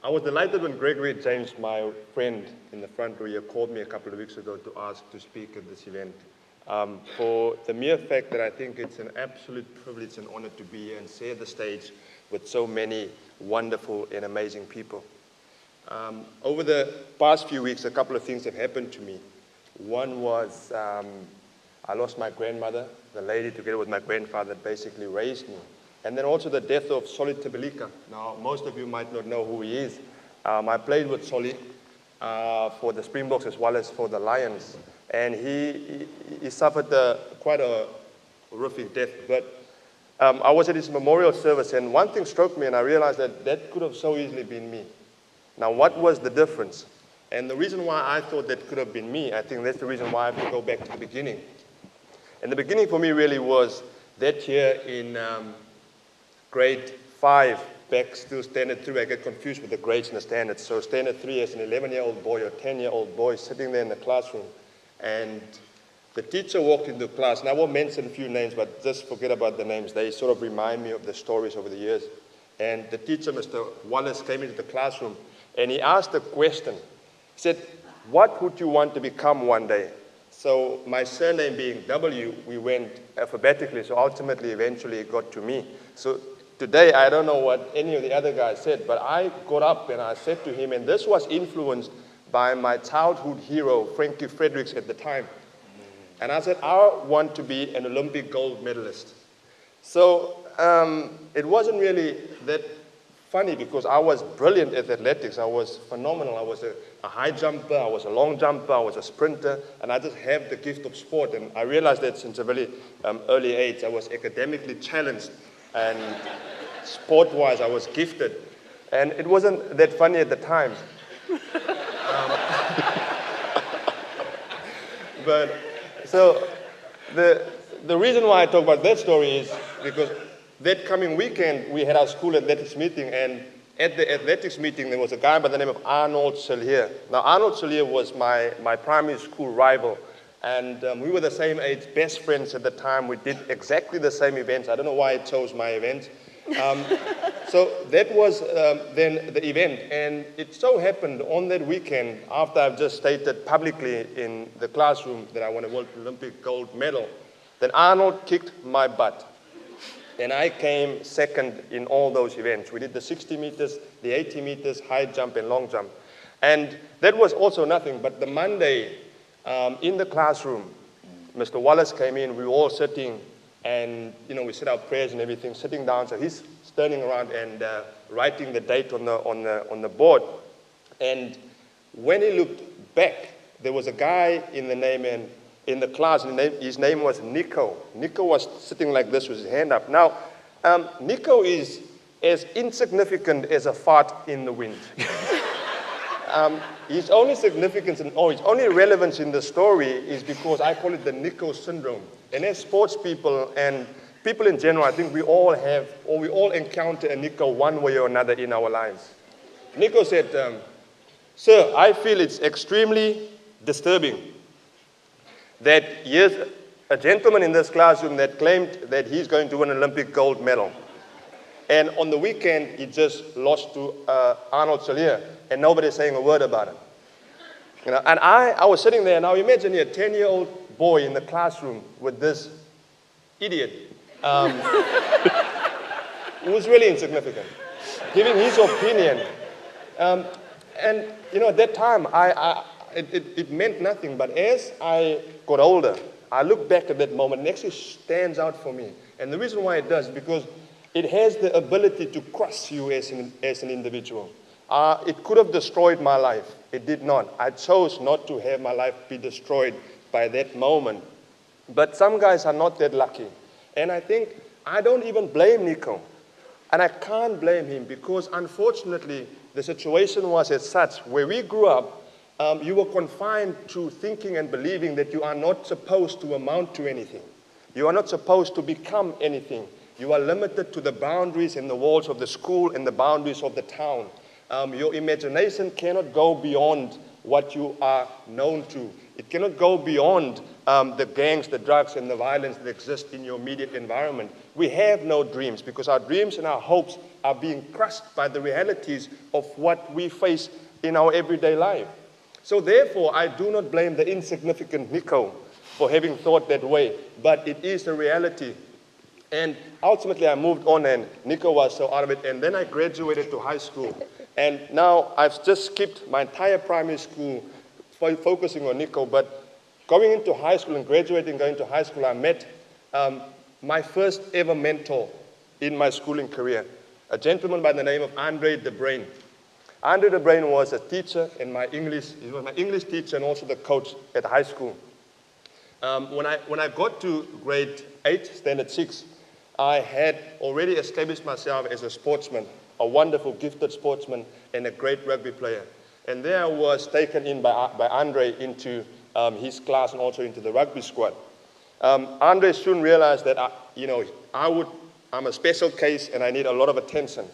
I was delighted when Gregory James, my friend in the front row here, called me a couple of weeks ago to ask to speak at this event. For the mere fact that I think it's an absolute privilege and honor to be here and share the stage with so many wonderful and amazing people. Over the past few weeks, a couple of things have happened to me. One was I lost my grandmother, the lady together with my grandfather that basically raised me. And then also the death of Solly Tebelika. Now, most of you might not know who he is. I played with Solly for the Springboks as well as for the Lions. And he suffered quite a horrific death. But I was at his memorial service, and one thing struck me, and I realized that that could have so easily been me. Now, what was the difference? And the reason why I thought that could have been me, I think that's the reason why I have to go back to the beginning. And the beginning for me really was that year in grade 5, back still standard 3, I get confused with the grades and the standards. So standard 3 as an 11-year-old boy or 10-year-old boy sitting there in the classroom. And the teacher walked into class, and I won't mention a few names, but just forget about the names. They sort of remind me of the stories over the years. And the teacher, Mr. Wallace, came into the classroom, and he asked a question. He said, "What would you want to become one day?" So my surname being W, we went alphabetically, so ultimately, eventually, it got to me. So today, I don't know what any of the other guys said, but I got up and I said to him, and this was influenced by my childhood hero, Frankie Fredericks, at the time. And I said, I want to be an Olympic gold medalist. So it wasn't really that funny because I was brilliant at athletics. I was phenomenal. I was a high jumper, I was a long jumper, I was a sprinter, and I just have the gift of sport. And I realized that since a very early age, I was academically challenged. And sport-wise, I was gifted. And it wasn't that funny at the time. But so the reason why I talk about that story is because that coming weekend, we had our school athletics meeting, and at the athletics meeting, there was a guy by the name of Arnold Sillier. Now, Arnold Sillier was my primary school rival. And we were the same age, best friends at the time. We did exactly the same events. I don't know why I chose my events. So that was then the event. And it so happened on that weekend, after I've just stated publicly in the classroom that I won a World Olympic gold medal, then Arnold kicked my butt. And I came second in all those events. We did the 60 meters, the 80 meters, high jump, and long jump. And that was also nothing, but the Monday, in the classroom, Mr. Wallace came in, we were all sitting, and we said our prayers and everything, sitting down, so he's turning around and writing the date on the board. And when he looked back, there was a guy in the class, and his name was Nico. Nico was sitting like this with his hand up. Now, Nico is as insignificant as a fart in the wind. His only significance his only relevance in the story is because I call it the Nico syndrome. And as sports people and people in general, I think we all have, or we all encounter a Nico one way or another in our lives. Nico said, "Sir, I feel it's extremely disturbing that here's a gentleman in this classroom that claimed that he's going to win an Olympic gold medal. And on the weekend, he just lost to Arnold Sillier, and nobody's saying a word about it." And I was sitting there, now imagine a 10-year-old boy in the classroom with this idiot who was really insignificant, giving his opinion. And at that time, it meant nothing, but as I got older, I look back at that moment, and it actually stands out for me. And the reason why it does is because it has the ability to crush you as an individual. It could have destroyed my life. It did not. I chose not to have my life be destroyed by that moment. But some guys are not that lucky. And I think I don't even blame Nico. And I can't blame him because, unfortunately, the situation was as such. Where we grew up, you were confined to thinking and believing that you are not supposed to amount to anything. You are not supposed to become anything. You are limited to the boundaries and the walls of the school and the boundaries of the town. Your imagination cannot go beyond what you are known to. It cannot go beyond the gangs, the drugs, and the violence that exist in your immediate environment. We have no dreams because our dreams and our hopes are being crushed by the realities of what we face in our everyday life. So therefore, I do not blame the insignificant Nico for having thought that way, but it is a reality. And ultimately, I moved on, and Nico was so out of it. And then I graduated to high school. And now I've just skipped my entire primary school focusing on Nico. But going into high school and graduating, going to high school, I met my first ever mentor in my schooling career, a gentleman by the name of Andre De Bruin. Andre De Bruin was a teacher in my English. He was my English teacher and also the coach at high school. When I got to grade 8, standard 6, I had already established myself as a sportsman, a wonderful, gifted sportsman, and a great rugby player. And there I was taken in by Andre into his class and also into the rugby squad. Andre soon realized that I'm a special case and I need a lot of attention,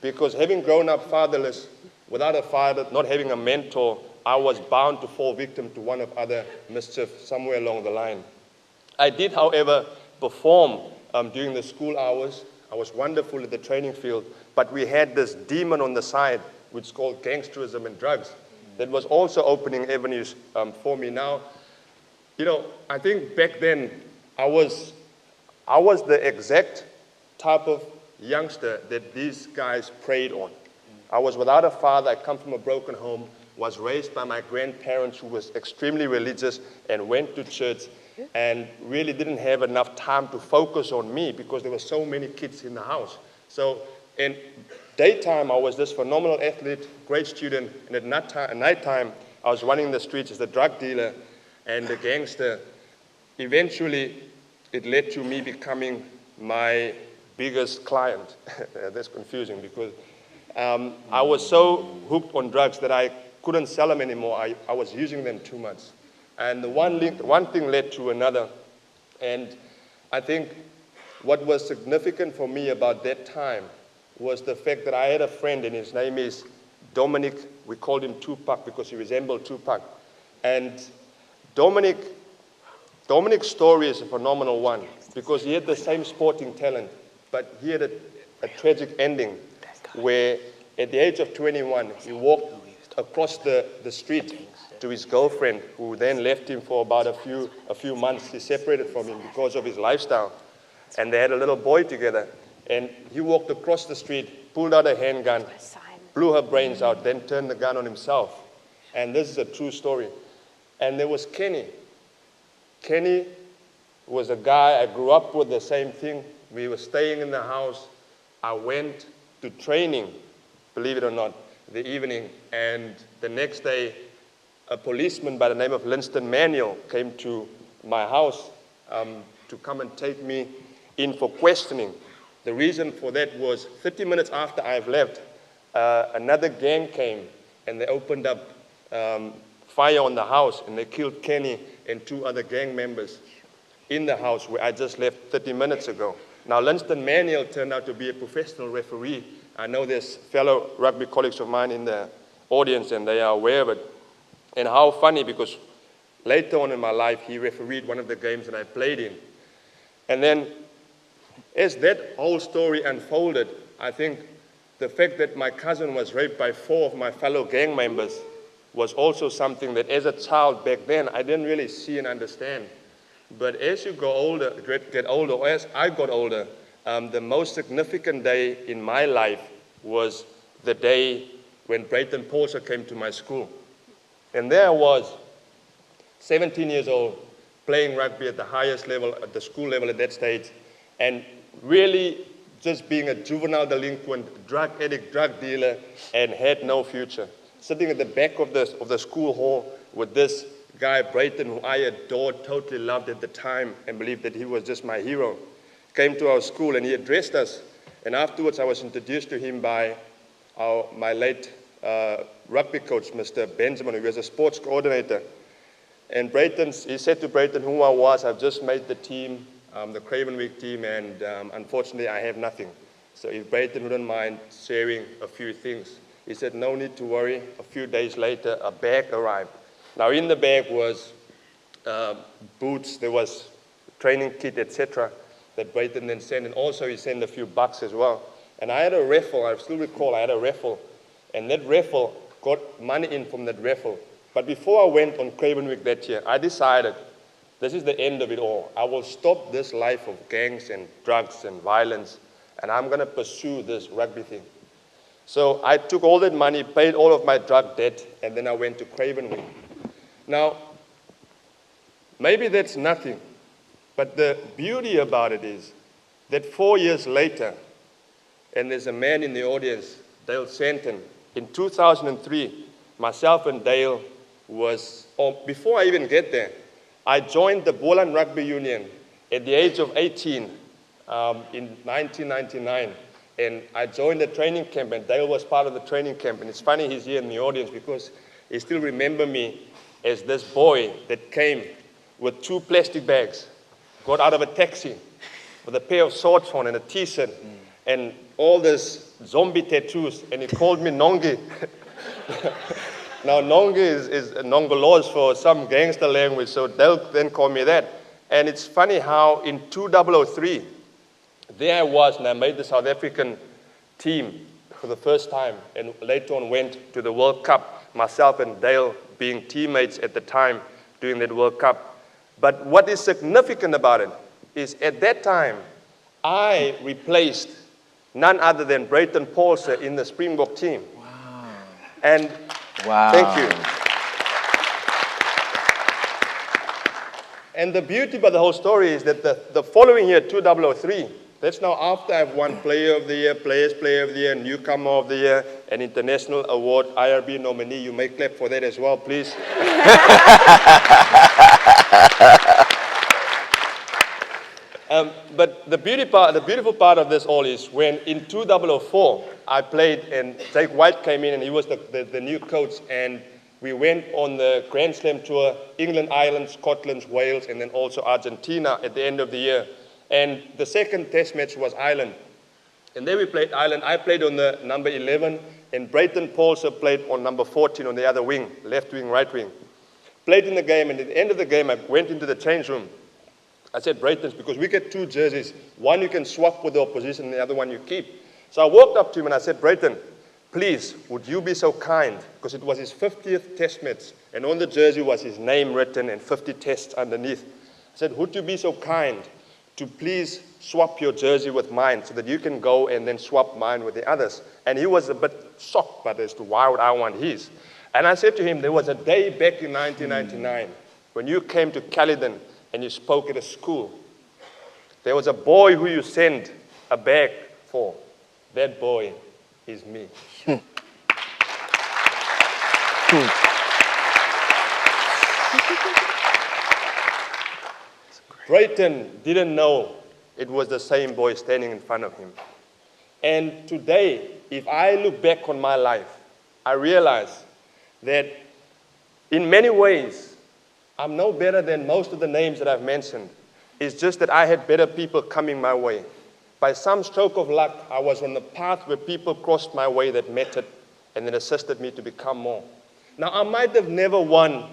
because having grown up fatherless, without a father, not having a mentor, I was bound to fall victim to one of other mischief somewhere along the line. I did, however, perform during the school hours. I was wonderful at the training field, but we had this demon on the side, which is called gangsterism and drugs, that was also opening avenues for me. Now, I think back then I was the exact type of youngster that these guys preyed on. I was without a father. I come from a broken home, was raised by my grandparents who was extremely religious and went to church, and really didn't have enough time to focus on me because there were so many kids in the house. So in daytime, I was this phenomenal athlete, great student, and at nighttime, I was running the streets as a drug dealer and a gangster. Eventually, it led to me becoming my biggest client. That's confusing because I was so hooked on drugs that I couldn't sell them anymore. I was using them too much. And one thing led to another. And I think what was significant for me about that time was the fact that I had a friend, and his name is Dominic. We called him Tupac because he resembled Tupac. And Dominic's story is a phenomenal one because he had the same sporting talent, but he had a tragic ending where at the age of 21, he walked across the street to his girlfriend, who then left him for about a few months. He separated from him because of his lifestyle. And they had a little boy together. And he walked across the street, pulled out a handgun, blew her brains out, then turned the gun on himself. And this is a true story. And there was Kenny. Kenny was a guy I grew up with, the same thing. We were staying in the house. I went to training, believe it or not, the evening. And the next day, a policeman by the name of Linston Manuel came to my house to come and take me in for questioning. The reason for that was 30 minutes after I've left, another gang came and they opened up fire on the house, and they killed Kenny and 2 other gang members in the house where I just left 30 minutes ago. Now, Linston Manuel turned out to be a professional referee. I know there's fellow rugby colleagues of mine in the audience, and they are aware of it. And how funny, because later on in my life, he refereed one of the games that I played in. And then, as that whole story unfolded, I think the fact that my cousin was raped by 4 of my fellow gang members was also something that as a child back then, I didn't really see and understand. But as you get older, or as I got older, the most significant day in my life was the day when Brayton Paulser came to my school. And there I was, 17 years old, playing rugby at the highest level, at the school level at that stage, and really just being a juvenile delinquent, drug addict, drug dealer, and had no future. Sitting at the back of the school hall with this guy, Brayton, who I adored, totally loved at the time, and believed that he was just my hero, came to our school and he addressed us. And afterwards, I was introduced to him by my late rugby coach, Mr. Benjamin, who was a sports coordinator. And he said to Brayton who I was, I've just made the team, the Craven Week team, and unfortunately, I have nothing. So if Brayton wouldn't mind sharing a few things. He said, no need to worry. A few days later, a bag arrived. Now, in the bag was boots, there was training kit, etc., that Brayton then sent, and also he sent a few bucks as well. And I had a raffle, I still recall I had a raffle. And that raffle got money in from that raffle. But before I went on Cravenwick that year, I decided this is the end of it all. I will stop this life of gangs and drugs and violence, and I'm going to pursue this rugby thing. So I took all that money, paid all of my drug debt, and then I went to Cravenwick. Now, maybe that's nothing, but the beauty about it is that 4 years later, and there's a man in the audience, Dale Santon. In 2003, myself and Dale before I even get there, I joined the Boland Rugby Union at the age of 18 in 1999. And I joined the training camp, and Dale was part of the training camp. And it's funny he's here in the audience because he still remembers me as this boy that came with 2 plastic bags, got out of a taxi with a pair of shorts on and a t-shirt, and all this zombie tattoos, and he called me Nongi. Now, Nongi is Nongoloz for some gangster language, so they'll then call me that. And it's funny how in 2003, there I was, and I made the South African team for the first time, and later on went to the World Cup, myself and Dale being teammates at the time during that World Cup. But what is significant about it is at that time, I replaced none other than Brayton Paulse in the Springbok team. Wow. And wow. Thank you. And the beauty about the whole story is that the following year, 2003, that's now after I've won Player of the Year, Players Player of the Year, Newcomer of the Year, an international award, IRB nominee. You may clap for that as well, please. But the beautiful part of this all is when in 2004, I played and Jake White came in and he was the new coach, and we went on the Grand Slam tour, England, Ireland, Scotland, Wales, and then also Argentina at the end of the year. And the second test match was Ireland. And then we played Ireland. I played on the number 11, and Brayton Paulse played on number 14 on the other wing, left wing, right wing. Played in the game, and at the end of the game, I went into the change room. I said, Brayton, because we get 2 jerseys. One you can swap with the opposition, and the other one you keep. So I walked up to him and I said, Brayton, please, would you be so kind? Because it was his 50th test match, and on the jersey was his name written and 50 tests underneath. I said, would you be so kind to please swap your jersey with mine so that you can go and then swap mine with the others? And he was a bit shocked as to why would I want his. And I said to him, there was a day back in 1999 when you came to Caledon and you spoke at a school. There was a boy who you sent a bag for. That boy is me. Brayton didn't know it was the same boy standing in front of him. And today, if I look back on my life, I realize that in many ways, I'm no better than most of the names that I've mentioned. It's just that I had better people coming my way. By some stroke of luck, I was on the path where people crossed my way that mattered and that assisted me to become more. Now, I might have never won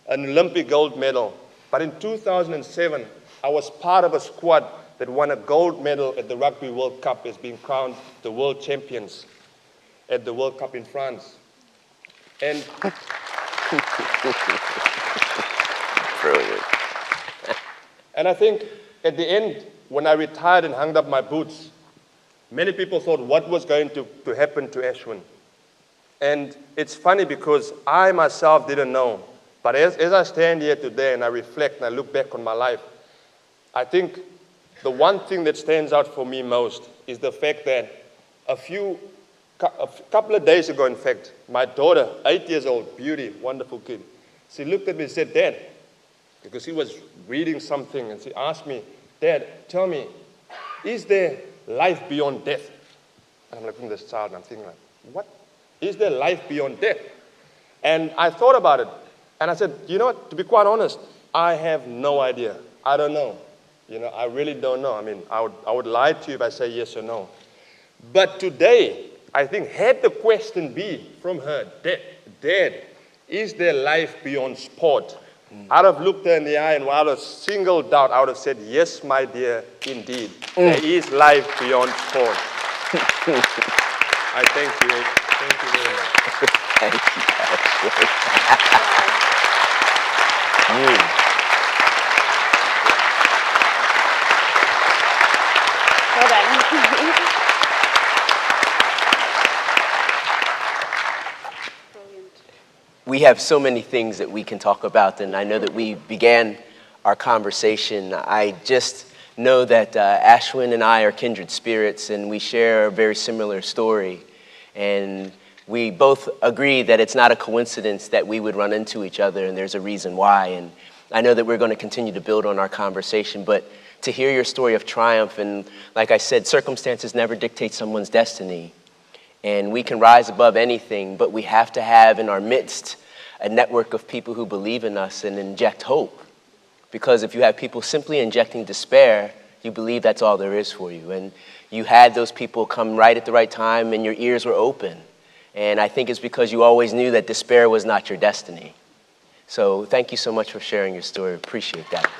an Olympic gold medal, but in 2007, I was part of a squad that won a gold medal at the Rugby World Cup as being crowned the world champions at the World Cup in France. And Brilliant. And I think at the end, when I retired and hung up my boots, many people thought what was going to happen to Ashwin. And it's funny because I myself didn't know. But as I stand here today and I reflect and I look back on my life, I think the one thing that stands out for me most is the fact that a couple of days ago, in fact, my daughter, 8 years old, Beauty, wonderful kid, she looked at me and said, Dad, because he was reading something, and she asked me, Dad, tell me, is there life beyond death? And I'm looking at this child and I'm thinking like, what? Is there life beyond death? And I thought about it, and I said, you know what, to be quite honest, I have no idea. I don't know. You know, I really don't know. I mean, I would lie to you if I say yes or no. But today, I think, had the question be from her, Dad, is there life beyond sport? I'd have looked her in the eye and without a single doubt, I would have said, yes, my dear, indeed. There is life beyond sport. I thank you. Thank you very much. Thank you, Ashley. Well done. We have so many things that we can talk about, and I know that we began our conversation. I just know that Ashwin and I are kindred spirits, and we share a very similar story. And we both agree that it's not a coincidence that we would run into each other, and there's a reason why. And I know that we're going to continue to build on our conversation, but to hear your story of triumph, and like I said, circumstances never dictate someone's destiny. And we can rise above anything, but we have to have in our midst a network of people who believe in us and inject hope. Because if you have people simply injecting despair, you believe that's all there is for you. And you had those people come right at the right time and your ears were open. And I think it's because you always knew that despair was not your destiny. So thank you so much for sharing your story. Appreciate that.